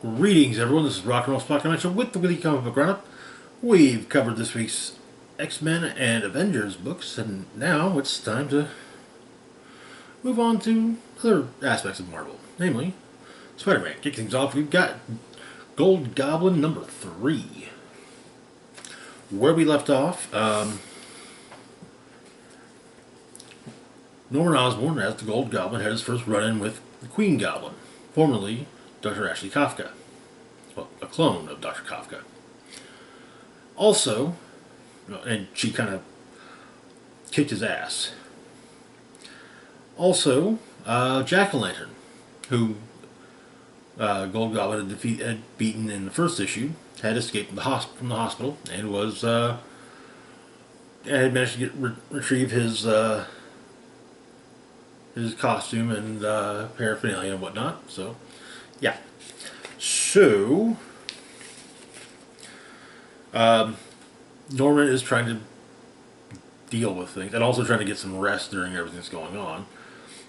Greetings, everyone. This is Rock and Roll Spot Convention with the Weekly Comic Book Roundup. We've covered this week's X-Men and Avengers books, and now it's time to move on to other aspects of Marvel, namely Spider-Man. Kick things off, we've got Gold Goblin number 3. Where we left off, Norman Osborn, as the Gold Goblin, had his first run-in with the Queen Goblin, formerly Dr. Ashley Kafka. Well, a clone of Dr. Kafka. Also, and she kind of kicked his ass. Also, Jack-o'-lantern, who Gold Goblin had beaten in the first issue, had escaped from the hospital and was and had managed to retrieve his costume and paraphernalia and whatnot. So, yeah. So, Norman is trying to deal with things and also trying to get some rest during everything that's going on.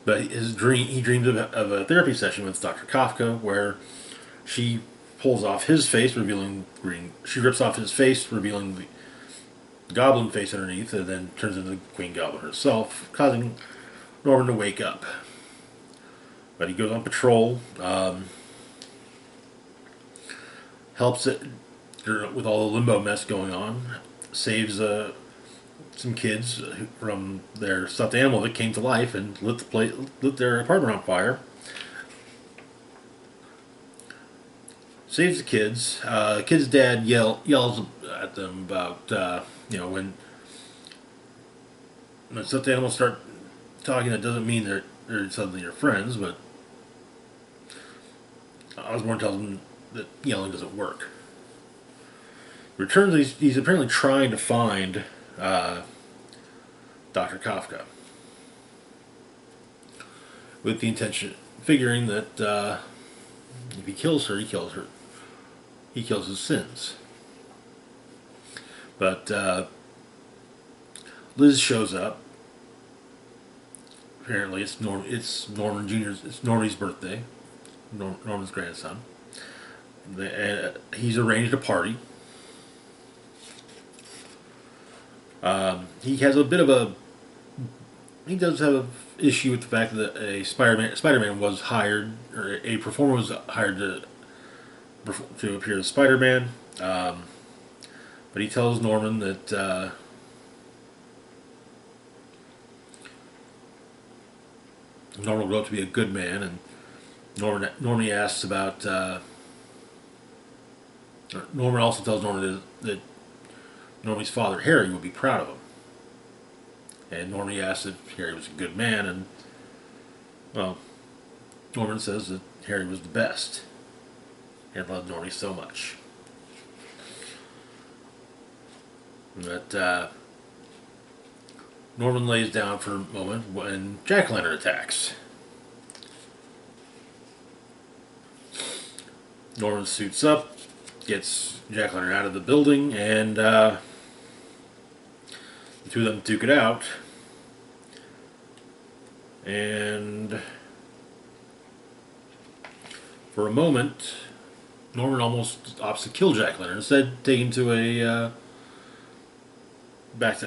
But he dreams of a therapy session with Dr. Kafka where she pulls off his face, revealing green. She rips off his face, revealing the goblin face underneath, and then turns into the Queen Goblin herself, causing Norman to wake up. But he goes on patrol, helps it with all the limbo mess going on, saves some kids from their stuffed animal that came to life and lit their apartment on fire. Saves the kids. The kid's dad yells at them about when stuffed animals start talking, that doesn't mean they're suddenly your friends, but Osborn tells him that yelling doesn't work. Returns, he's apparently trying to find Dr. Kafka with the intention, figuring that if he kills her, he kills his sins. But Liz shows up. Apparently, it's Norman Jr.'s. It's Normie's birthday. Norman's grandson. He's arranged a party. He has a bit of a. He does have an issue with the fact that a Spider-Man was hired, or a performer was hired to appear as Spider-Man. But he tells Norman that Norman will grow up to be a good man, and Norman asks about. Norman also tells Norman that Normie's father, Harry, would be proud of him. And Normie asks if Harry was a good man, and, well, Norman says that Harry was the best and loved Normie so much. But Norman lays down for a moment when Jack-o'-lantern attacks. Norman suits up, gets Jack-o'-lantern out of the building, and the two of them duke it out. And for a moment, Norman almost opts to kill Jack-o'-lantern. Instead, take him to back to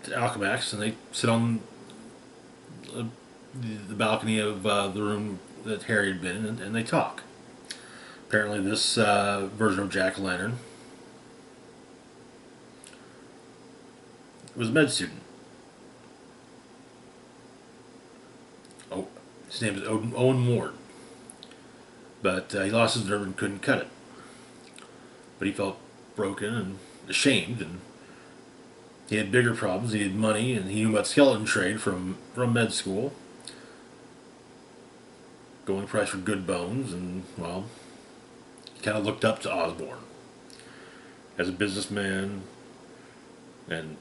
Alchemax, and they sit on the balcony of the room that Harry had been in, and they talk. Apparently, this version of Jack-o'-lantern was a med student. Oh, his name is Owen Ward. But he lost his nerve and couldn't cut it. But he felt broken and ashamed, and he had bigger problems. He had money, and he knew about skeleton trade from med school. Going price for good bones, and, well, he kind of looked up to Osborn as a businessman, and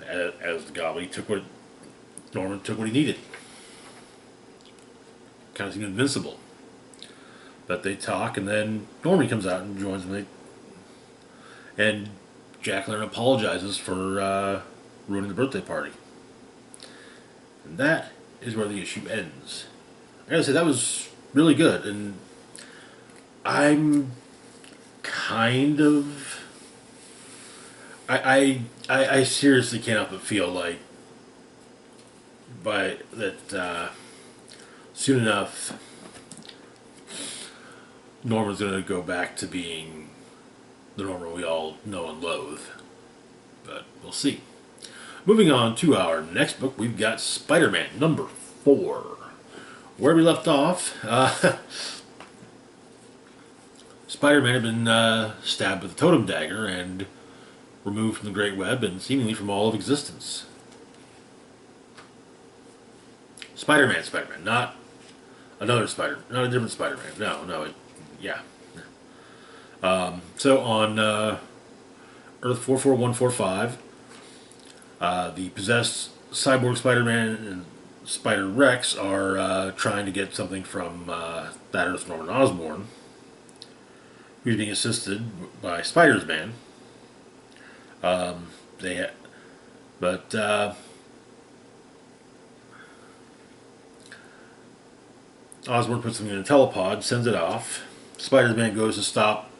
as the Goblin, Norman took what he needed. Kind of seemed invincible. But they talk, and then Normie comes out and joins them. And Jack-o'-lantern apologizes for ruining the birthday party. And that is where the issue ends. I gotta say, that was really good. And I'm kind of. I seriously cannot but feel like by that soon enough Norman's going to go back to being the Norman we all know and loathe. But we'll see. Moving on to our next book, we've got Spider-Man number 4. Where we left off, Spider-Man had been stabbed with a totem dagger and removed from the Great Web and seemingly from all of existence. Spider-Man, not another not a different Spider-Man. Yeah. So on Earth 44145, the possessed cyborg Spider-Man and Spider-Rex are trying to get something from that Earth Norman Osborn, who's being assisted by Spider-Man. But Osborn puts something in a telepod, sends it off. Spider-Man goes to stop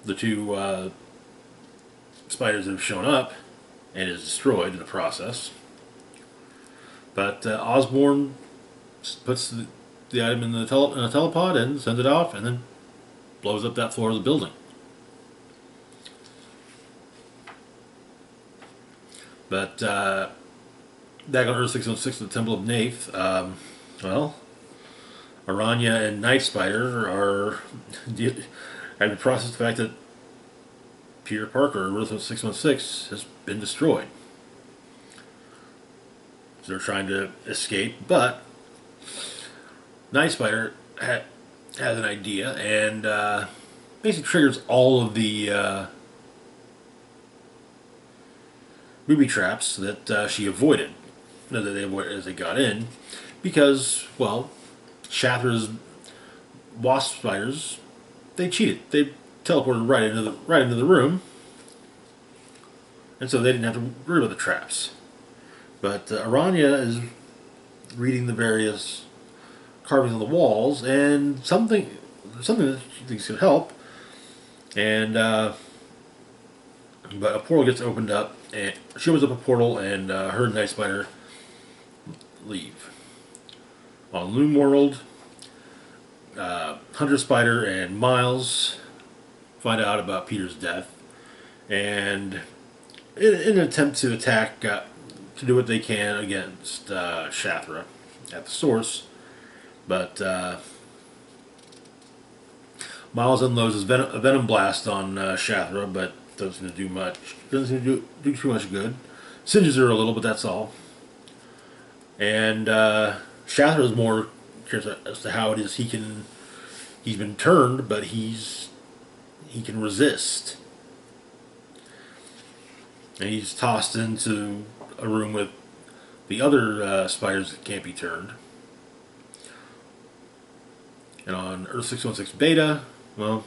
the two spiders that have shown up and is destroyed in the process. But Osborn puts the item in a telepod and sends it off and then blows up that floor of the building. But back on Earth 616 at the Temple of Nath, Aranya and Night Spider are having to process the fact that Peter Parker, Earth 616, has been destroyed. So they're trying to escape, but Night Spider has an idea and basically triggers all of the booby traps that she avoided, as they got in, because, well, Shathra's wasp spiders, they cheated. They teleported right into the room, and so they didn't have to worry about the traps. But Aranya is reading the various carvings on the walls, and something that she thinks could help. And but a portal gets opened up, and she opens up a portal, and her and Night Spider leave. On Loom World, Hunter Spider and Miles find out about Peter's death, and in an attempt to attack, to do what they can against Shathra at the source, but Miles unloads a venom blast on Shathra, but doesn't do much. Doesn't do too much good. Singes her a little, but that's all. And Shathra is more curious as to how it is he's been turned, but he can resist. And he's tossed into a room with the other spiders that can't be turned. And on Earth 616 Beta, well,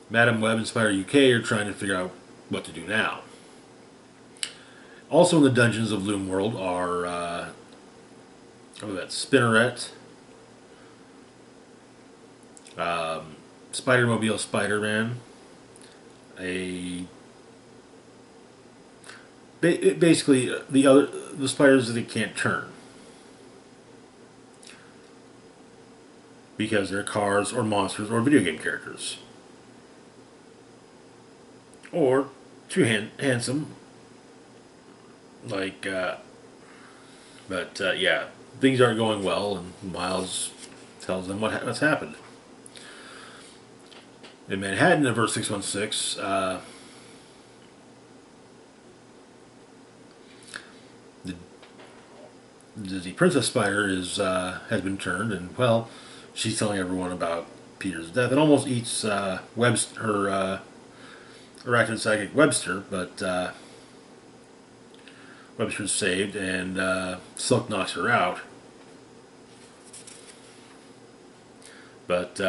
Madam Web and Spider UK are trying to figure out what to do now. Also in the dungeons of Loom World are Spinneret, Spider-Mobile Spider-Man, basically the spiders that they can't turn because they're cars or monsters or video game characters, or too handsome. Yeah, things aren't going well, and Miles tells them what's happened. In Manhattan, in verse 616, the Princess Spider has been turned, and well, she's telling everyone about Peter's death, and almost eats her arachnid psychic Webster, but Webster's saved, and Silk knocks her out. But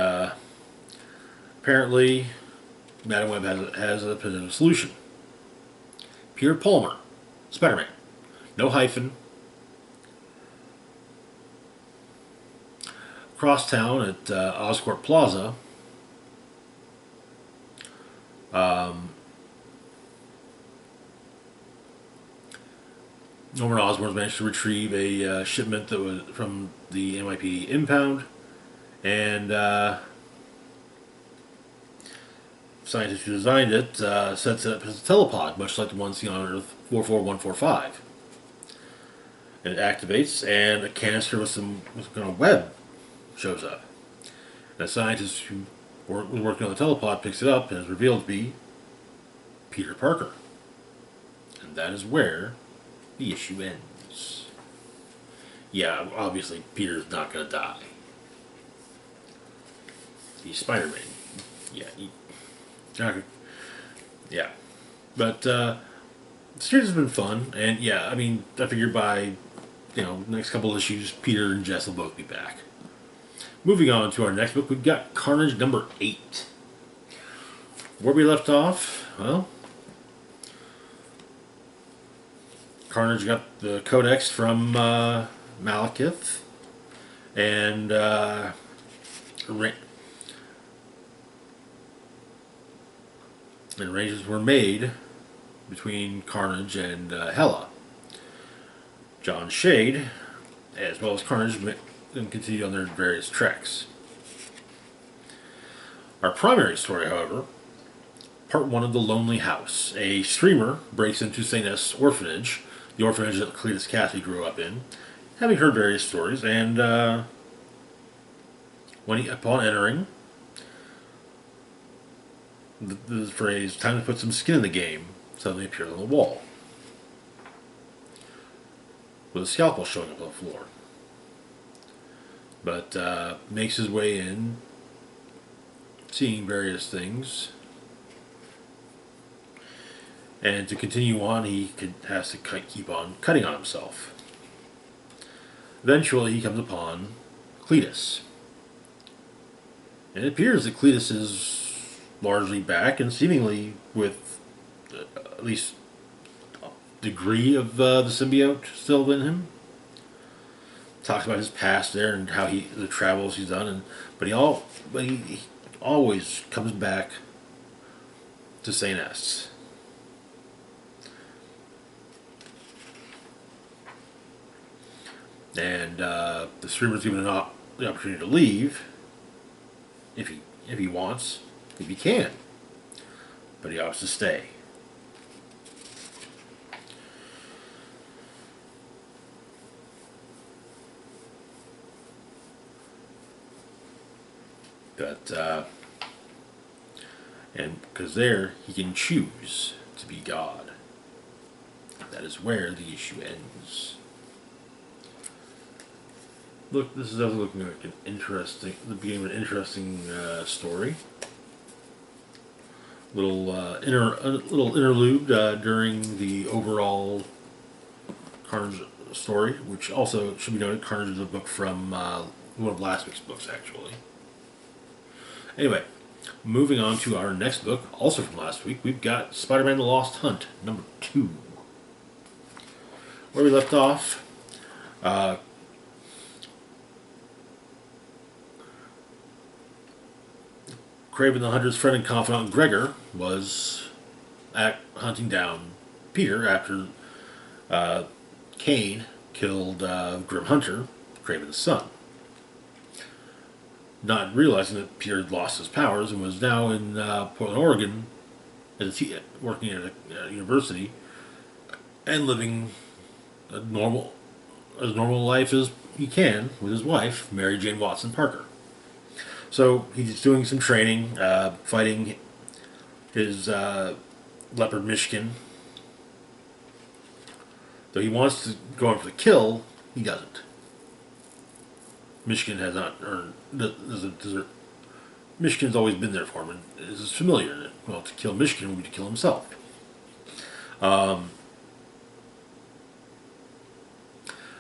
apparently, Madam Web has a potential solution. Peter Palmer, Spider-Man, no hyphen. across town at Oscorp Plaza, Norman Osborn's managed to retrieve a shipment that was from the NYP impound, and scientist who designed it sets it up as a telepod, much like the one seen on Earth 44145. And it activates, and a canister with some kind of web shows up. And a scientist who was working on the telepod picks it up and is revealed to be Peter Parker. And that is where the issue ends. Yeah, obviously Peter's not going to die. He's Spider-Man. Yeah, yeah. But the series has been fun, and yeah, I mean, I figured by next couple of issues, Peter and Jess will both be back. Moving on to our next book, we've got Carnage number 8. Where we left off, well, Carnage got the codex from Malekith, and arrangements were made between Carnage and Hela. John Shade, as well as Carnage, then continued on their various treks. Our primary story, however, part 1 of The Lonely House. A streamer breaks into St. S. orphanage, the orphanage that Cletus Cathy grew up in, having heard various stories, and upon entering, the phrase, "time to put some skin in the game," suddenly appears on the wall, with a scalpel showing up on the floor. But makes his way in, seeing various things. And to continue on, he has to keep on cutting on himself. Eventually, he comes upon Cletus. And it appears that Cletus is largely back, and seemingly with at least a degree of the symbiote still in him. Talks about his past there and how the travels he's done, but he always comes back to St. S. And the streamer's given the opportunity to leave if he wants, if he can, but he opts to stay. But and because there he can choose to be God. That is where the issue ends. Look, this is definitely looking like the beginning of an interesting story. Little interlude during the overall Carnage story, which also should be noted. Carnage is a book from one of last week's books, actually. Anyway, moving on to our next book, also from last week, we've got Spider-Man: The Lost Hunt, number 2. Where we left off, Kraven the Hunter's friend and confidant Gregor was hunting down Peter after Kane killed Grim Hunter, Kraven's son. Not realizing that Peter had lost his powers and was now in Portland, Oregon, working at a university and living a normal life as he can with his wife, Mary Jane Watson Parker. So he's doing some training, fighting his leopard Mishkin. Though he wants to go in for the kill, he doesn't. Mishkin has not earned. Mishkin's always been there for him, and is familiar. Well, to kill Mishkin would be to kill himself.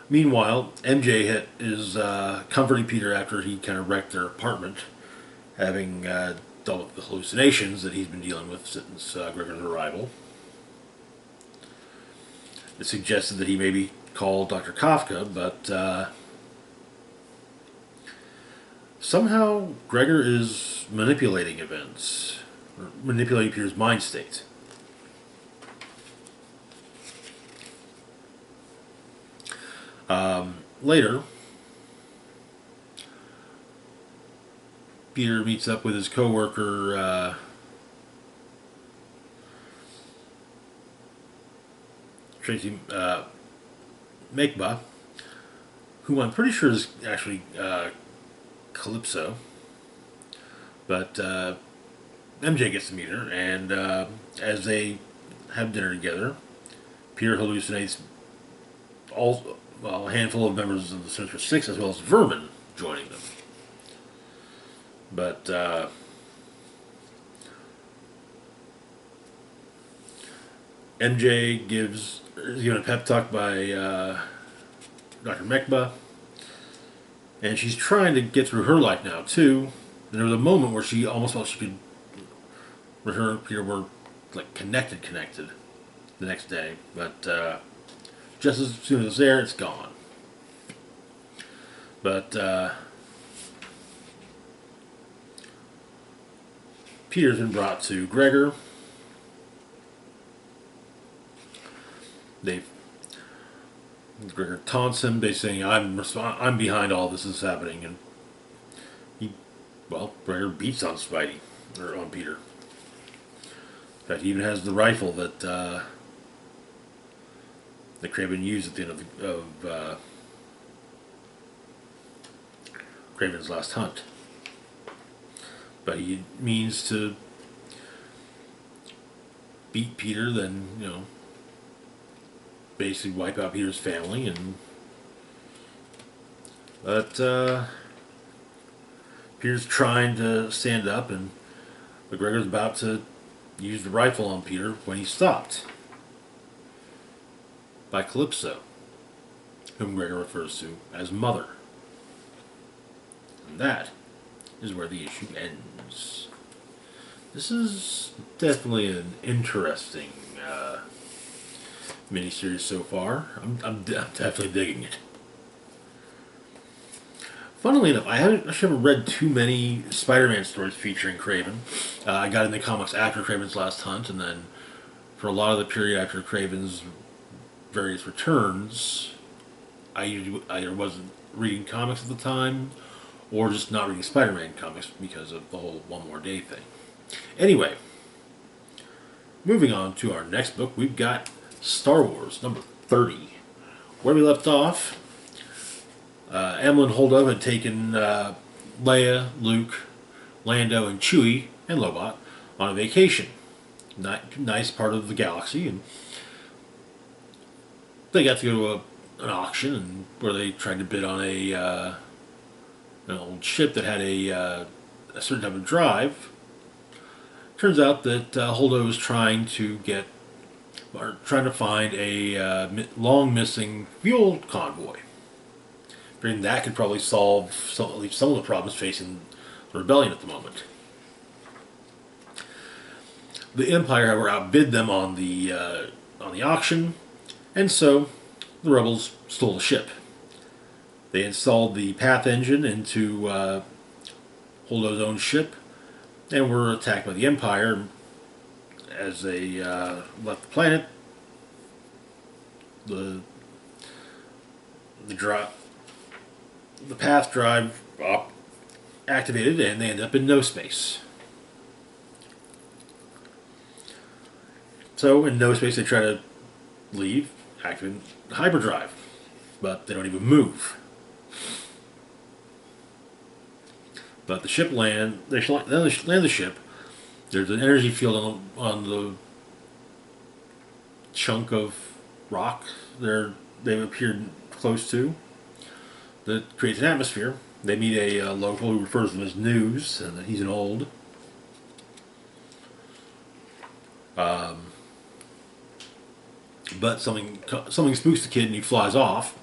Meanwhile, MJ is comforting Peter after he kind of wrecked their apartment, having dealt with the hallucinations that he's been dealing with since Gregor's arrival. It suggested that he maybe call Dr. Kafka, but Somehow, Gregor is manipulating events, or manipulating Peter's mind state. Later, Peter meets up with his coworker, Tracy Mekba, who I'm pretty sure is actually Calypso. But MJ gets to meet her, and as they have dinner together, Peter hallucinates a handful of members of the Sinister Six, as well as Vermin, joining them. But MJ is given a pep talk by Dr. Mekba, and she's trying to get through her life now too. And there was a moment where she almost felt she could, where her and Peter were like connected the next day, but just as soon as it's there, it's gone. But Peter's been brought to Gregor. Gregor taunts him by saying, I'm behind all this is happening," and Gregor beats on Spidey, or on Peter. In fact, he even has the rifle that Kraven used at the end of Kraven's last hunt. But he means to beat Peter, then, basically wipe out Peter's family, but Peter's trying to stand up, and McGregor's about to use the rifle on Peter when he's stopped by Calypso, whom Gregor refers to as Mother. And that is where the issue ends. This is definitely an interesting miniseries so far. I'm definitely digging it. Funnily enough, I haven't read too many Spider-Man stories featuring Kraven. I got into comics after Kraven's last hunt, and then for a lot of the period after Kraven's various returns, I usually either wasn't reading comics at the time, or just not reading Spider-Man comics because of the whole One More Day thing. Anyway, moving on to our next book, we've got Star Wars number 30. Where we left off, Amlin Holdo had taken Leia, Luke, Lando, and Chewie, and Lobot on a vacation. Nice part of the galaxy, and they got to go to an auction where they tried to bid on an old ship that had a certain type of drive. Turns out that Holdo was trying to find a long missing fuel convoy. Figuring that could probably solve at least some of the problems facing the rebellion at the moment. The Empire, however, outbid them on the auction, and so the rebels stole the ship. They installed the Path engine into Holdo's own ship, and were attacked by the Empire. As they left the planet, the Path drive activated, and they end up in no space. So in no space, they try to leave, activate hyperdrive, but they don't even move. But the ship land the ship. There's an energy field on the chunk of rock they've appeared close to that creates an atmosphere. They meet a local who refers to them as News, and he's an old. But something spooks the kid, and he flies off.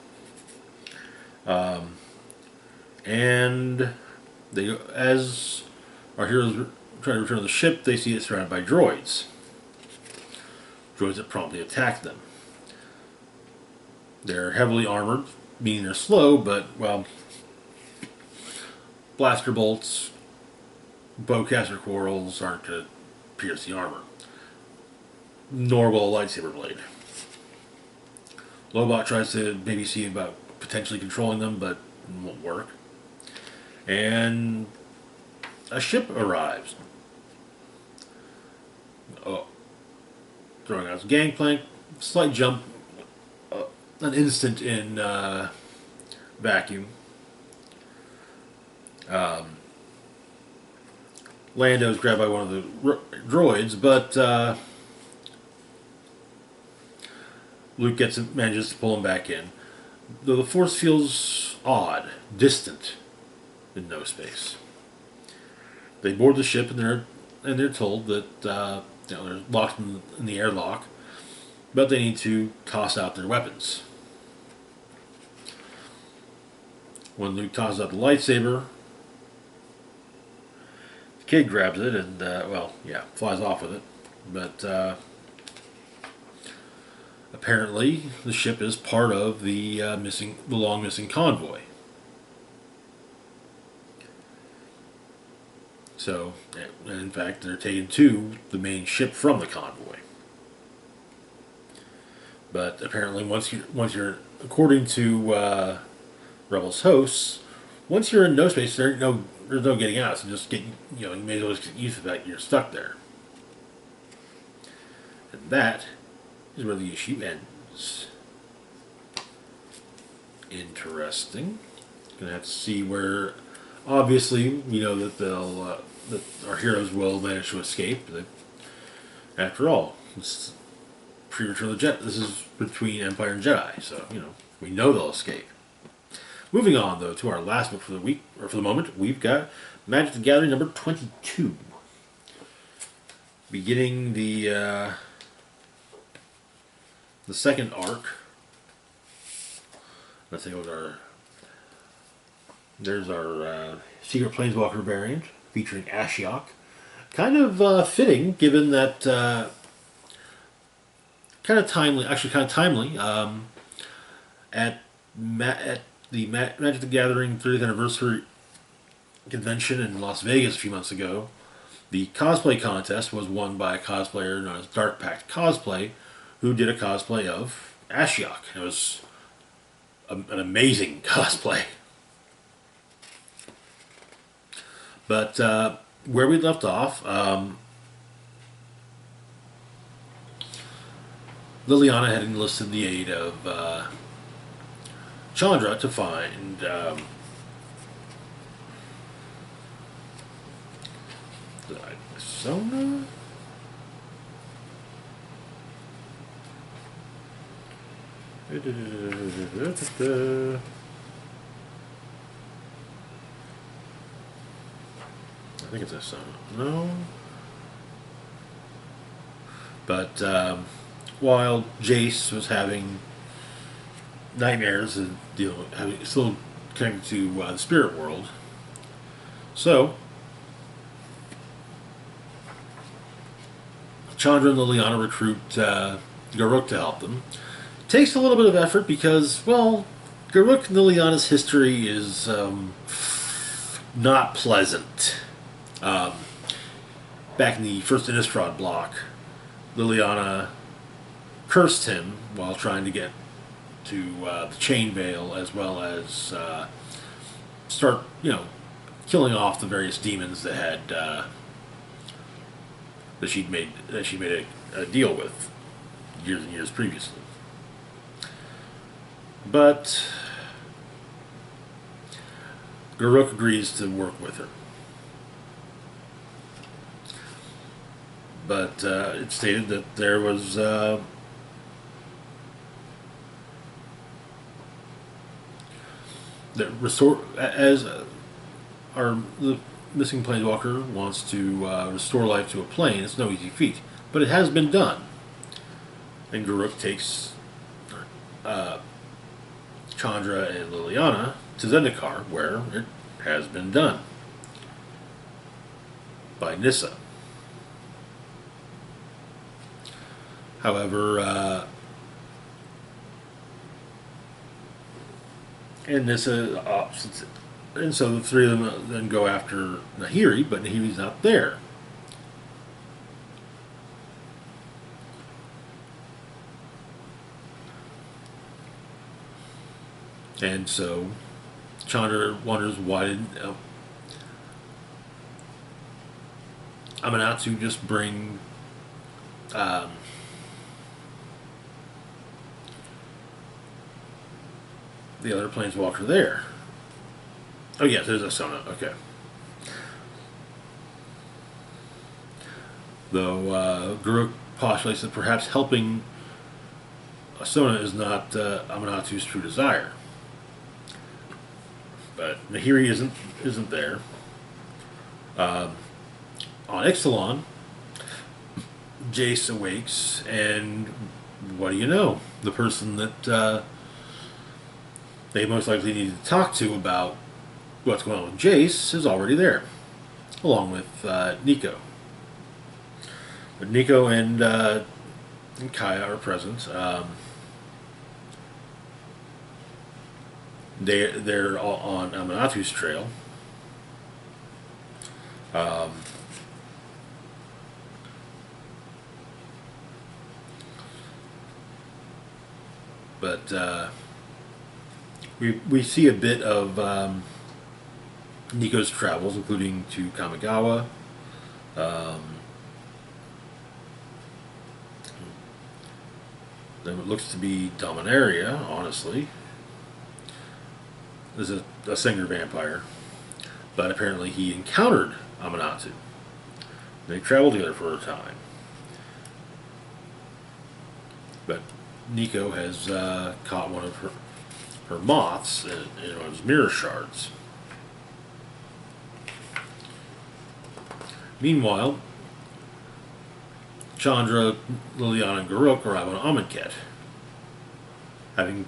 And as our heroes trying to return to the ship, they see it surrounded by droids. Droids that promptly attack them. They're heavily armored, meaning they're slow, but, well, blaster bolts, bowcaster quarrels aren't going to pierce the armor, nor will a lightsaber blade. Lobot tries to maybe see about potentially controlling them, but it won't work. And a ship arrives. Oh, throwing out his gangplank, slight jump, an instant in vacuum. Lando's grabbed by one of the droids, but Luke manages to pull him back in. Though the Force feels odd, distant, in no space. They board the ship and they're told that they're locked in the airlock, but they need to toss out their weapons. When Luke tosses out the lightsaber, the kid grabs it and flies off with it. But apparently, the ship is part of the long missing convoy. So, in fact, they're taken to the main ship from the convoy. But apparently, once you're according to Rebels hosts, once you're in no space, there's no getting out. So just you may as well just get used to the fact you're stuck there. And that is where the issue ends. Interesting. Gonna have to see where. Obviously, we know that that our heroes will manage to escape. After all, it's pre-Return of the Jedi. This is between Empire and Jedi, so we know they'll escape. Moving on, though, to our last book for the week, or for the moment, we've got Magic the Gathering number 22. Beginning the second arc. Let's take a look at there's our Secret Planeswalker variant, featuring Ashiok. Kind of fitting, given that kind of timely, at the Magic the Gathering 30th anniversary convention in Las Vegas a few months ago, the cosplay contest was won by a cosplayer known as Dark Pact Cosplay, who did a cosplay of Ashiok. It was an amazing cosplay. But where we left off, Liliana had enlisted the aid of Chandra to find Sona? I think it's a Sona. No. But while Jace was having nightmares and still connected to the spirit world, so Chandra and Liliana recruit Garruk to help them. Takes a little bit of effort because, well, Garruk and Liliana's history is not pleasant. Back in the first Innistrad block, Liliana cursed him while trying to get to the Chain Veil, as well as start, killing off the various demons that had that she made a deal with years and years previously. But Garruk agrees to work with her. But it stated that there was that restore as the missing planeswalker wants to restore life to a plane. It's no easy feat, but it has been done. And Garruk takes Chandra and Liliana to Zendikar, where it has been done by Nissa. However, and Nissa And so the three of them then go after Nahiri, but Nahiri's not there. And so Chandra wonders why did Amanatsu just bring um, the other planeswalker there. Oh yes, there's Asona. Okay. Though Guruk postulates that perhaps helping Asona is not Amanatsu's true desire. But Nahiri isn't there. On Ixalan, Jace awakes, and what do you know? The person that they most likely need to talk to about what's going on with Jace is already there, along with Nico. But Nico and Kaya are present. They're all on Amanatu's trail. But we see a bit of Nico's travels, including to Kamigawa. Then it looks to be Dominaria, honestly. This is a singer vampire. But apparently he encountered Amanatu. They traveled together for a time. But Nico has caught one of her moths in one of his mirror shards. Meanwhile, Chandra, Liliana, and Garuk arrive on Amonkhet, having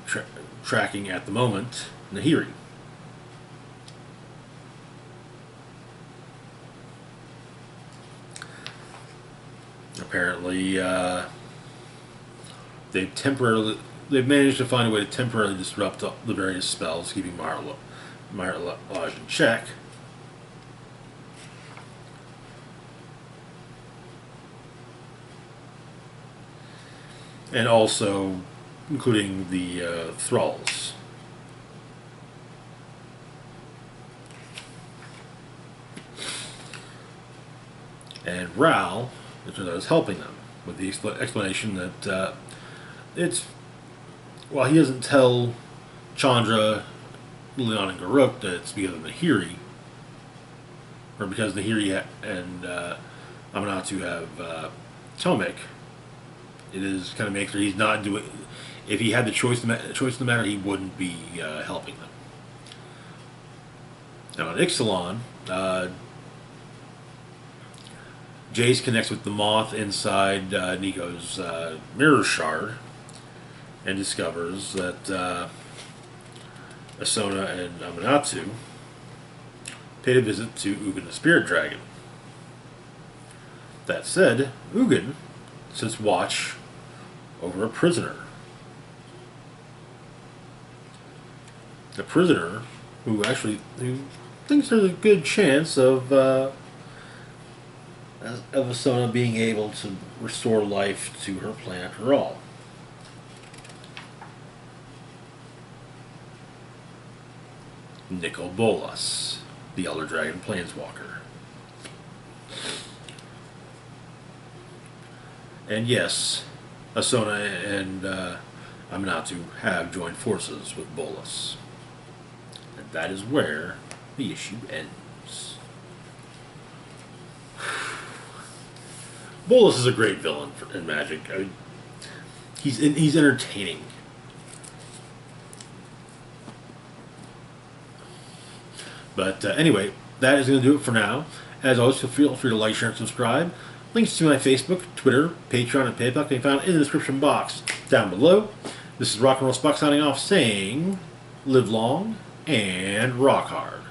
tracking at the moment Nahiri. Apparently, they've managed to find a way to temporarily disrupt the various spells, keeping Mirage in check. And also including the thralls. And Ral, which is helping them, with the explanation that it's, while he doesn't tell Chandra, Liliana, and Garuk that it's because of Nahiri, or because Nahiri and Amanatu have Tomek, it is kind of makes sure he's not doing. If he had the choice in the matter, he wouldn't be helping them. Now on Ixalan, Jace connects with the moth inside Nico's mirror shard and discovers that Asona and Amanatsu paid a visit to Ugin the Spirit Dragon. That said, Ugin sits watch over a prisoner. A prisoner who thinks there's a good chance of Asona being able to restore life to her planet after all. Nicol Bolas, the Elder Dragon Planeswalker. And yes, Asona and Amanatu have joined forces with Bolas. And that is where the issue ends. Bolas is a great villain in Magic. I mean, he's entertaining. But anyway, that is going to do it for now. As always, feel free to like, share, and subscribe. Links to my Facebook, Twitter, Patreon, and PayPal can be found in the description box down below. This is Rock and Roll Spock signing off, saying, live long and rock hard.